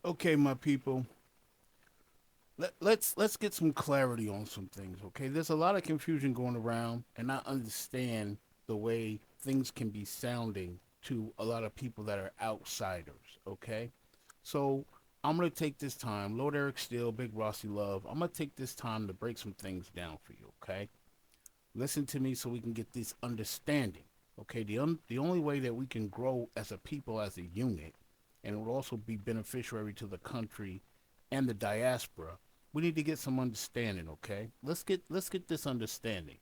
Okay, my people. Let's get some clarity on some things. Okay, there's a lot of confusion going around, and I understand the way things can be sounding to a lot of people that are outsiders. Okay, so I'm gonna take this time, Lord Eric Steele, Big Rossi Love. I'm gonna take this time to break some things down for you. Okay, listen to me so we can get this understanding. Okay, the only way that we can grow as a people, as a unit, and it will also be beneficiary to the country and the diaspora. We need to get some understanding. Okay, let's get this understanding.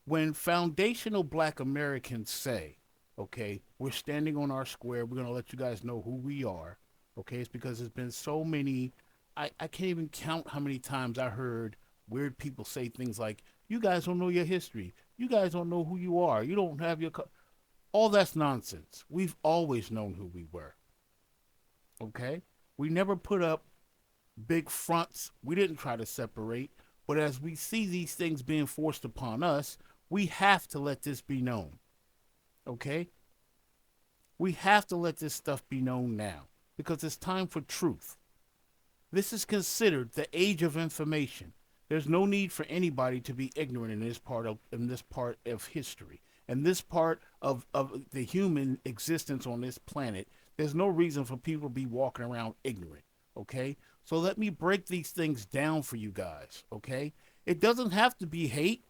When foundational Black Americans say, okay, we're standing on our square, we're gonna let you guys know who we are. Okay, it's because there's been so many. I can't even count how many times I heard weird people say things like, "You guys don't know your history. You guys don't know who you are. You don't have your." All that's nonsense. We've always known who we were. Okay, we never put up big fronts. We didn't try to separate. But as we see these things being forced upon us, we have to let this be known. Okay? We have to let this stuff be known now because it's time for truth. This is considered the age of information. There's no need for anybody to be ignorant in this part of history. And this part of the human existence on this planet, there's no reason for people to be walking around ignorant. Okay? So let me break these things down for you guys. Okay? It doesn't have to be hate.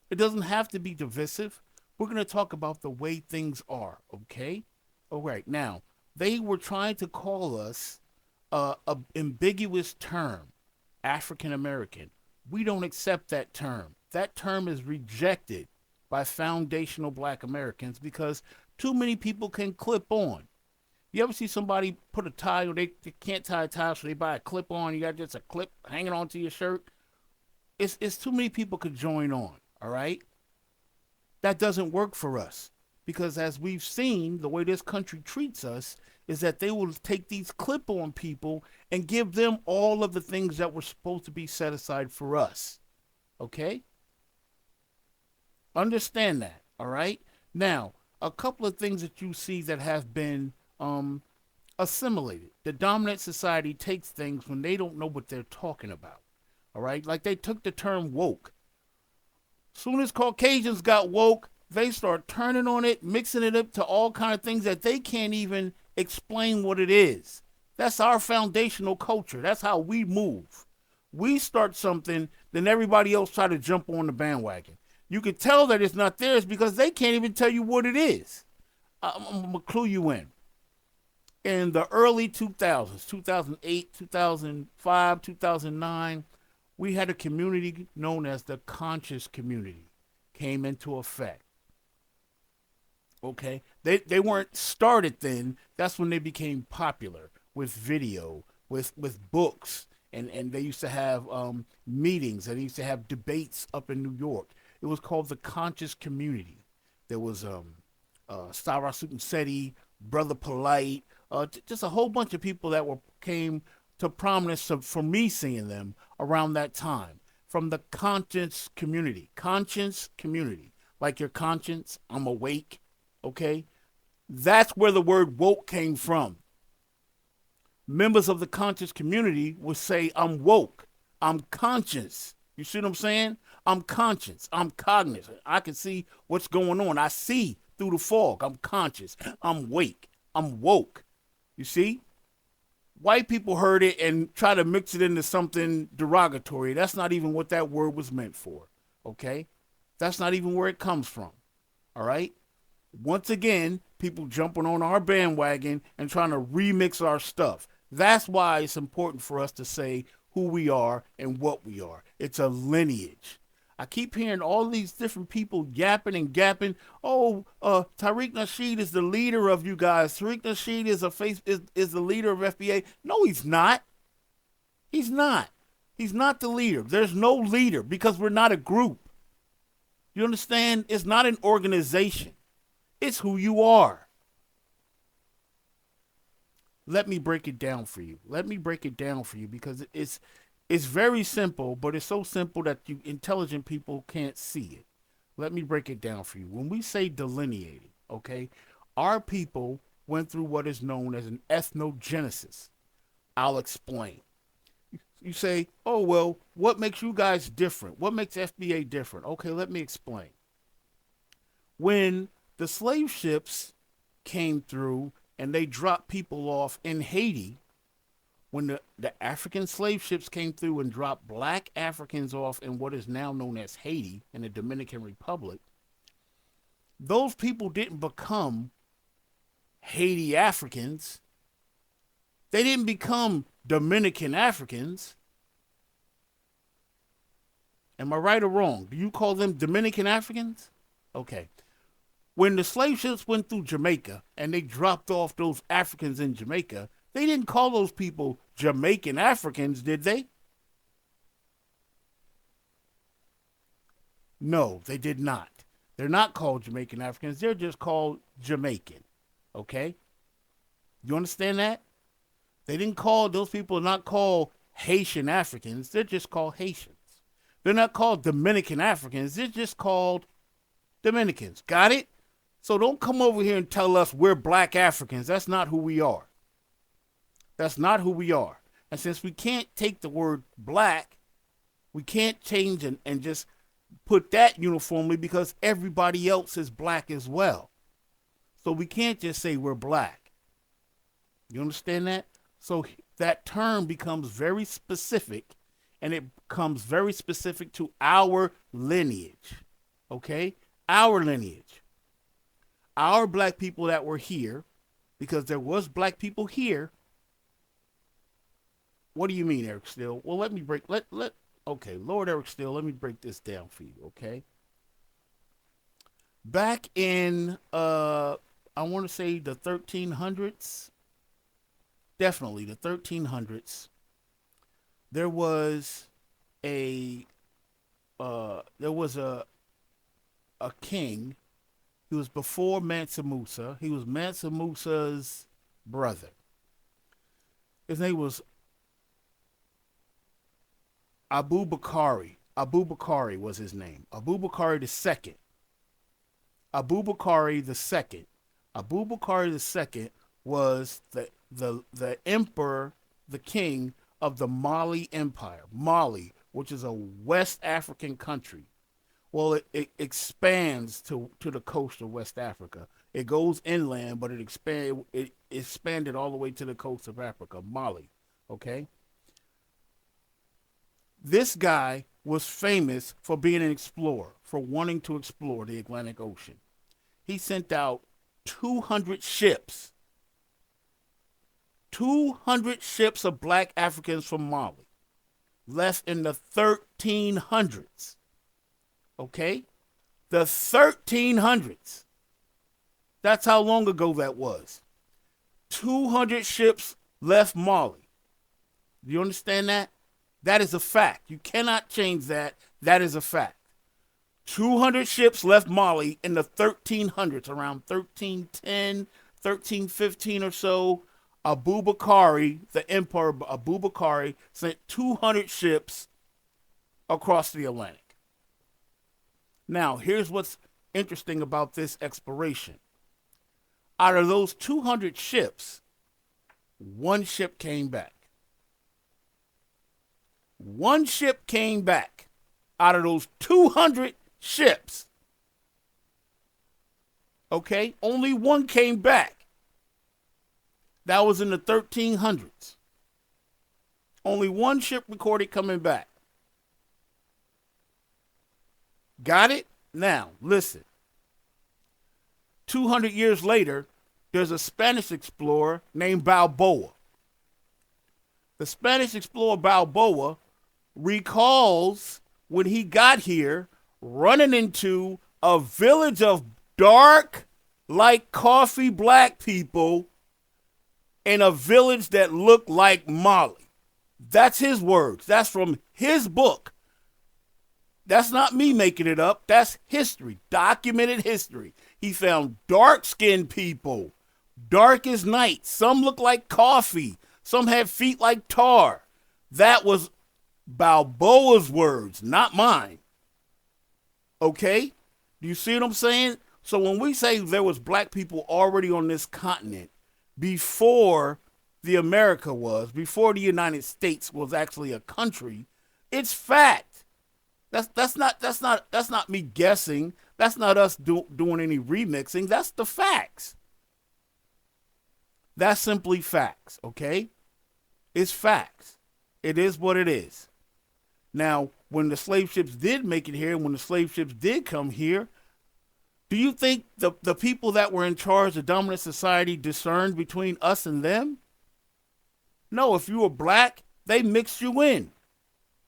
It doesn't have to be divisive. We're going to talk about the way things are. Okay? All right. Now, they were trying to call us a ambiguous term, African American. We don't accept that term. That term is rejected by foundational Black Americans because too many people can clip on. You ever see somebody put a tie or they can't tie a tie, so they buy a clip on? You got just a clip hanging onto your shirt. It's too many people could join on. All right, that doesn't work for us because as we've seen, the way this country treats us is that they will take these clip-on people and give them all of the things that were supposed to be set aside for us. Okay, understand that. All right. Now, a couple of things that you see that have been assimilated. The dominant society takes things when they don't know what they're talking about. All right, like they took the term woke. Soon as Caucasians got woke, they start turning on it, mixing it up to all kind of things that they can't even explain what it is. That's our foundational culture. That's how we move. We start something, then everybody else try to jump on the bandwagon. You can tell that it's not theirs because they can't even tell you what it is. I'm gonna clue you in. In the early 2000s, 2008, 2005, 2009, we had a community known as the conscious community came into effect. Okay, they weren't started then. That's when they became popular with video, with books, and they used to have meetings and they used to have debates up in New York. It was called the conscious community. There was Sarah Seti, Brother Polite, just a whole bunch of people that were came to prominence for me seeing them around that time from the conscience community, like your conscience. I'm awake. Okay, that's where the word woke came from. Members of the conscious community would say, I'm woke, I'm conscious. You see what I'm saying? I'm conscious, I'm cognizant. I can see what's going on. I see through the fog. I'm conscious, I'm awake, I'm woke. You see? White people heard it and try to mix it into something derogatory. That's not even what that word was meant for. Okay? That's not even where it comes from. All right? Once again, people jumping on our bandwagon and trying to remix our stuff. That's why it's important for us to say who we are and what we are. It's a lineage. I keep hearing all these different people yapping and gapping. Oh, Tariq Nasheed is the leader of you guys. Tariq Nasheed is the leader of FBA. No, he's not. He's not. He's not the leader. There's no leader because we're not a group. You understand? It's not an organization. It's who you are. Let me break it down for you. Let me break it down for you because it's very simple, but it's so simple that you intelligent people can't see it. Let me break it down for you. When we say delineating, okay, our people went through what is known as an ethnogenesis. I'll explain. You say, oh, well, what makes you guys different? What makes FBA different? Okay, let me explain. When the slave ships came through and they dropped people off in Haiti, when the African slave ships came through and dropped black Africans off in what is now known as Haiti in the Dominican Republic, those people didn't become Haiti Africans. They didn't become Dominican Africans. Am I right or wrong? Do you call them Dominican Africans? Okay. When the slave ships went through Jamaica and they dropped off those Africans in Jamaica, they didn't call those people Jamaican Africans, did they? No, they did not. They're not called Jamaican Africans. They're just called Jamaican. Okay? You understand that? They didn't call, those people are not called Haitian Africans. They're just called Haitians. They're not called Dominican Africans. They're just called Dominicans. Got it? So don't come over here and tell us we're black Africans. That's not who we are. That's not who we are. And since we can't take the word black, we can't change and just put that uniformly because everybody else is black as well. So we can't just say we're black. You understand that? So that term becomes very specific, and it becomes very specific to our lineage. Okay? Our lineage. Our black people that were here, because there was black people here. What do you mean, Eric Steele? Well, let me break, okay, Lord Eric Steele, let me break this down for you, okay? Back in, I want to say the 1300s, definitely the 1300s, there was a king. He was before Mansa Musa. He was Mansa Musa's brother. His name was Abu Bakari. Abu Bakari was his name. Abu Bakari II. Abu Bakari II. Abu Bakari II was the emperor, the king of the Mali Empire. Mali, which is a West African country. Well, it expands to the coast of West Africa. It goes inland, but it expanded all the way to the coast of Africa, Mali. Okay? This guy was famous for being an explorer, for wanting to explore the Atlantic Ocean. He sent out 200 ships. 200 ships of black Africans from Mali. Left in the 1300s. Okay? The 1300s. That's how long ago that was. 200 ships left Mali. Do you understand that? That is a fact. You cannot change that. That is a fact. 200 ships left Mali in the 1300s, around 1310, 1315 or so. Abu Bakari, the emperor Abu Bakari, sent 200 ships across the Atlantic. Now, here's what's interesting about this exploration. Out of those 200 ships, one ship came back. One ship came back out of those 200 ships. Okay? Only one came back. That was in the 1300s. Only one ship recorded coming back. Got it? Now, listen. 200 years later, there's a Spanish explorer named Balboa. The Spanish explorer Balboa recalls when he got here running into a village of dark, like coffee black people in a village that looked like Mali. That's his words. That's from his book. That's not me making it up. That's history, documented history. He found dark-skinned people, dark as night. Some look like coffee. Some had feet like tar. That was Balboa's words, not mine. Okay? Do you see what I'm saying? So when we say there was black people already on this continent before the America was, before the United States was actually a country. It's fact. That's not me guessing. That's not us doing any remixing. That's the facts. That's simply facts, okay? It's facts. It is what it is. Now, when the slave ships did make it here, when the slave ships did come here, do you think the people that were in charge of dominant society discerned between us and them? No, if you were black, they mixed you in.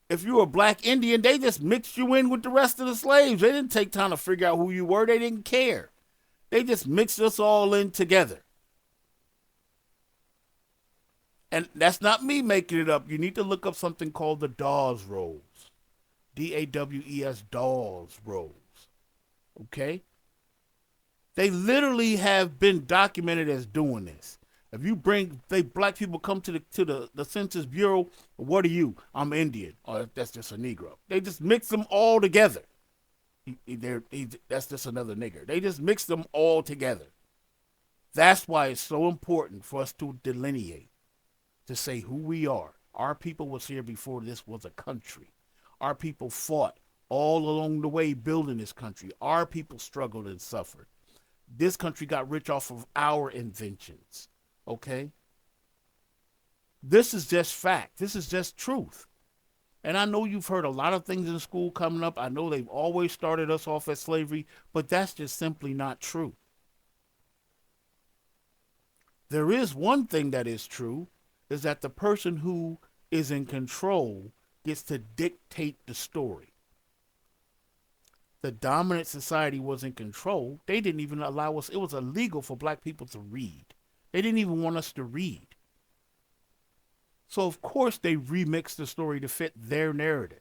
If you were a black Indian, they just mixed you in with the rest of the slaves. They didn't take time to figure out who you were. They didn't care. They just mixed us all in together. And that's not me making it up. You need to look up something called the Dawes Rolls. Dawes, Dawes Rolls. Okay? They literally have been documented as doing this. If you bring black people come to the Census Bureau, what are you? I'm Indian. Oh, that's just a Negro. They just mix them all together. That's just another nigger. They just mix them all together. That's why it's so important for us to delineate, to say who we are. Our people was here before this was a country. Our people fought all along the way building this country. Our people struggled and suffered. This country got rich off of our inventions. Okay? This is just fact. This is just truth. And I know you've heard a lot of things in school coming up. I know they've always started us off as slavery, but that's just simply not true. There is one thing that is true, is that the person who is in control gets to dictate the story. The dominant society was in control. They didn't even allow us. It was illegal for black people to read. They didn't even want us to read. So, of course, they remixed the story to fit their narrative,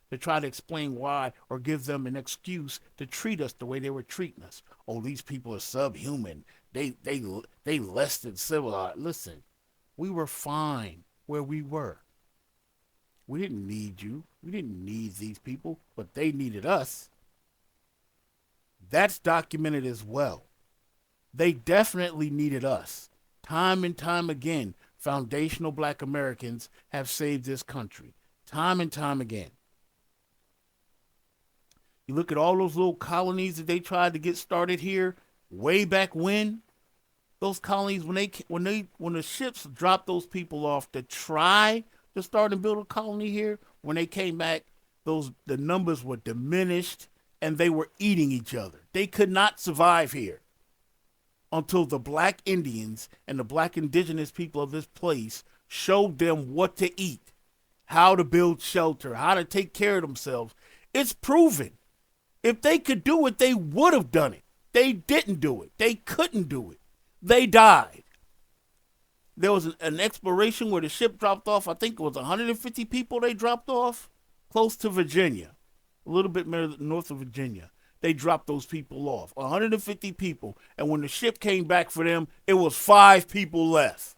to try to explain why or give them an excuse to treat us the way they were treating us. Oh, these people are subhuman. They less than civilized. Listen, we were fine where we were. We didn't need you. We didn't need these people, but they needed us. That's documented as well. They definitely needed us. Time and time again, foundational black Americans have saved this country. Time and time again. You look at all those little colonies that they tried to get started here way back when. Those colonies, when the ships dropped those people off to try to start and build a colony here, when they came back, the numbers were diminished and they were eating each other. They could not survive here until the black Indians and the black indigenous people of this place showed them what to eat, how to build shelter, how to take care of themselves. It's proven. If they could do it, they would have done it. They didn't do it. They couldn't do it. They died. There was an exploration where the ship dropped off. I think it was 150 people they dropped off close to Virginia, a little bit north of Virginia. They dropped those people off, 150 people. And when the ship came back for them, it was 5 people left.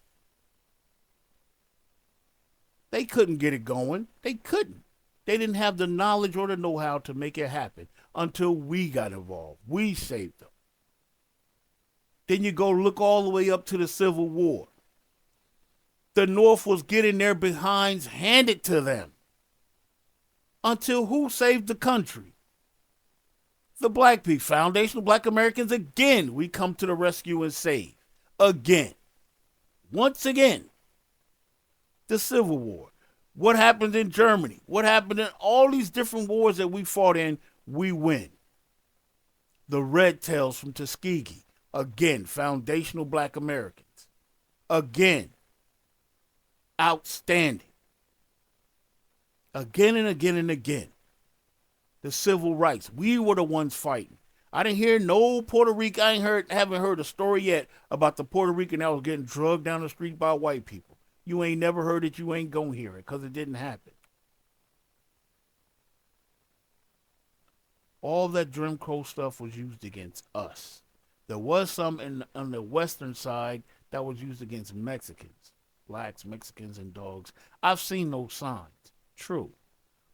They couldn't get it going. They couldn't. They didn't have the knowledge or the know-how to make it happen until we got involved. We saved them. Then you go look all the way up to the Civil War. The North was getting their behinds handed to them. Until who saved the country? The black people, foundational black Americans. Again, we come to the rescue and save. Again. Once again. The Civil War. What happened in Germany? What happened in all these different wars that we fought in? We win. The Red Tails from Tuskegee. Again, foundational black Americans. Again. Outstanding. Again and again and again. The civil rights. We were the ones fighting. I didn't hear no Puerto Rican. Haven't heard a story yet about the Puerto Rican that was getting drugged down the street by white people. You ain't never heard it. You ain't gonna hear it because it didn't happen. All that Jim Crow stuff was used against us. There was some on the western side that was used against Mexicans. Blacks, Mexicans, and dogs. I've seen those signs. True.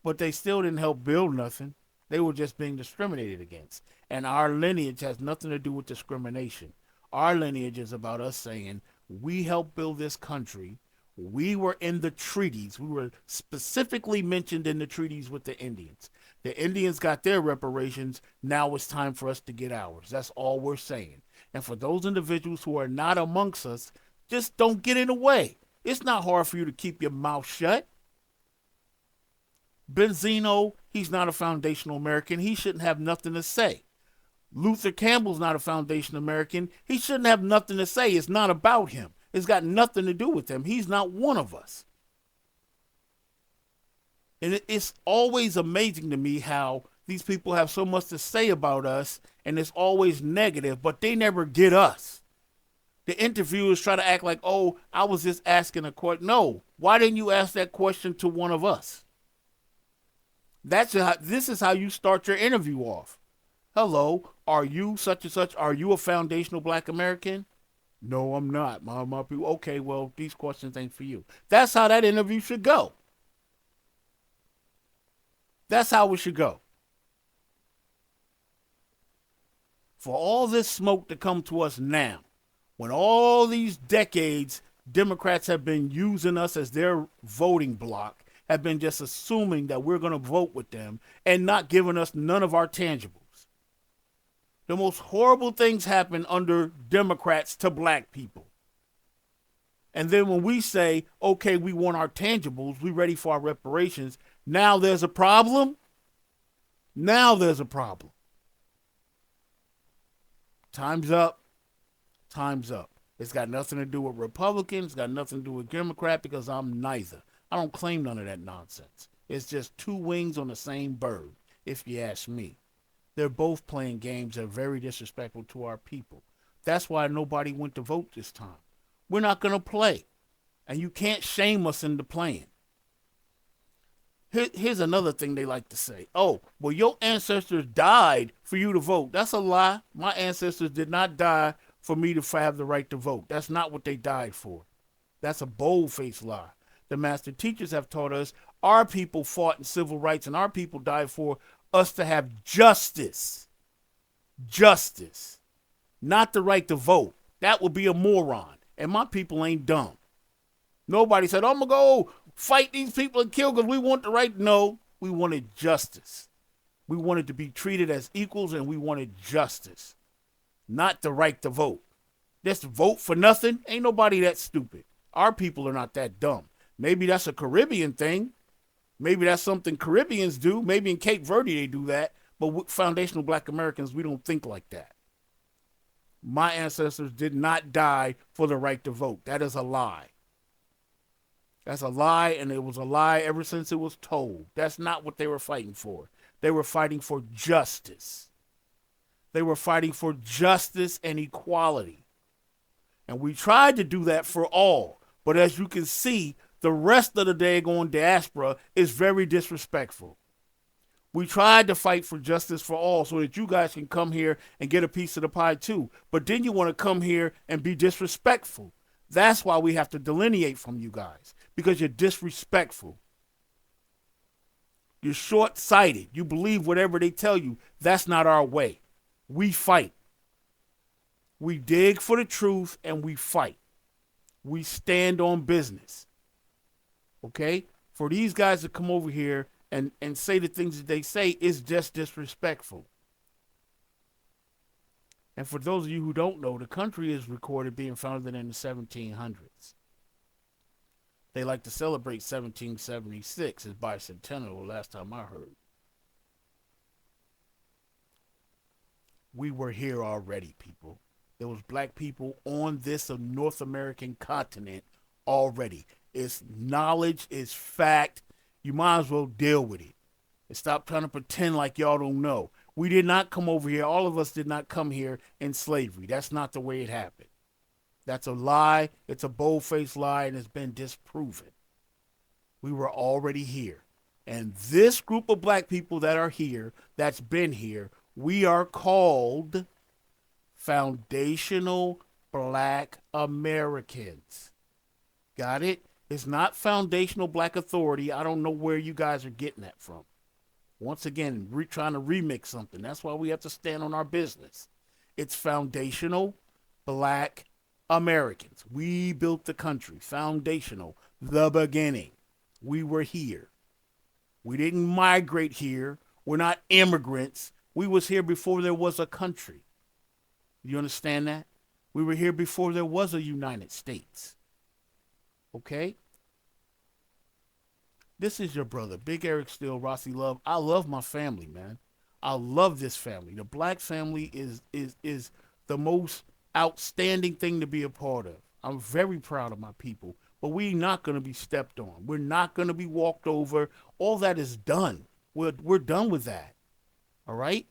But they still didn't help build nothing. They were just being discriminated against. And our lineage has nothing to do with discrimination. Our lineage is about us saying, We helped build this country. We were in the treaties. We were specifically mentioned in the treaties with the Indians. The Indians got their reparations. Now it's time for us to get ours. That's all we're saying. And for those individuals who are not amongst us, just don't get in the way. It's not hard for you to keep your mouth shut. Benzino, he's not a foundational American. He shouldn't have nothing to say. Luther Campbell's not a foundational American. He shouldn't have nothing to say. It's not about him. It's got nothing to do with him. He's not one of us. And it's always amazing to me how these people have so much to say about us, and it's always negative, but they never get us. The interviewers try to act like, oh, I was just asking a question. No, why didn't you ask that question to one of us? This is how you start your interview off. Hello, are you such and such? Are you a foundational Black American? No, I'm not. My people. Okay, well, these questions ain't for you. That's how that interview should go. That's how it should go. For all this smoke to come to us now, when all these decades Democrats have been using us as their voting bloc, have been just assuming that we're going to vote with them and not giving us none of our tangibles. The most horrible things happen under Democrats to Black people. And then when we say, okay, we want our tangibles, we ready for our reparations, now there's a problem. Now there's a problem. Time's up. Time's up. It's got nothing to do with Republicans. It's got nothing to do with Democrat because I'm neither. I don't claim none of that nonsense. It's just two wings on the same bird, if you ask me. They're both playing games that are very disrespectful to our people. That's why nobody went to vote this time. We're not going to play. And you can't shame us into playing. Here's another thing they like to say. Oh, well, your ancestors died for you to vote. That's a lie. My ancestors did not die for me to have the right to vote. That's not what they died for. That's a bold-faced lie. The master teachers have taught us our people fought in civil rights and our people died for us to have justice. Justice. Not the right to vote. That would be a moron. And my people ain't dumb. Nobody said, I'm going to go fight these people and kill because we want the right. No, we wanted justice. We wanted to be treated as equals and we wanted justice. Not the right to vote. Just vote for nothing? Ain't nobody that stupid. Our people are not that dumb. Maybe that's a Caribbean thing. Maybe that's something Caribbeans do. Maybe in Cape Verde they do that. But foundational Black Americans, we don't think like that. My ancestors did not die for the right to vote. That is a lie. That's a lie, and it was a lie ever since it was told. That's not what they were fighting for. They were fighting for justice. They were fighting for justice and equality. And we tried to do that for all. But as you can see, the rest of the daggone diaspora is very disrespectful. We tried to fight for justice for all so that you guys can come here and get a piece of the pie too. But then you want to come here and be disrespectful. That's why we have to delineate from you guys, because you're disrespectful. You're short-sighted. You believe whatever they tell you. That's not our way. We fight. We dig for the truth and we fight. We stand on business. Okay? For these guys to come over here and say the things that they say is just disrespectful. And for those of you who don't know, the country is recorded being founded in the 1700s. They like to celebrate 1776 as bicentennial, last time I heard. We were here already, people. There was Black people on this North American continent already. It's knowledge, it's fact. You might as well deal with it. And stop trying to pretend like y'all don't know. We did not come over here. All of us did not come here in slavery. That's not the way it happened. That's a lie. It's a bold-faced lie, and it's been disproven. We were already here. And this group of Black people that are here, that's been here, we are called foundational Black Americans. Got it? It's not foundational Black authority. I don't know where you guys are getting that from. Once again, trying to remix something. That's why we have to stand on our business. It's foundational Black Americans. We built the country. Foundational. The beginning. We were here. We didn't migrate here. We're not immigrants. We was here before there was a country. You understand that? We were here before there was a United States. Okay? This is your brother, Big Eric Steele, Rossi Love. I love my family, man. I love this family. The black family is the most outstanding thing to be a part of. I'm very proud of my people, but we're not going to be stepped on. We're not going to be walked over. All that is done. We're done with that. All right?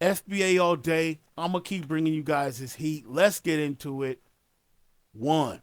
FBA all day. I'm going to keep bringing you guys this heat. Let's get into it. 1.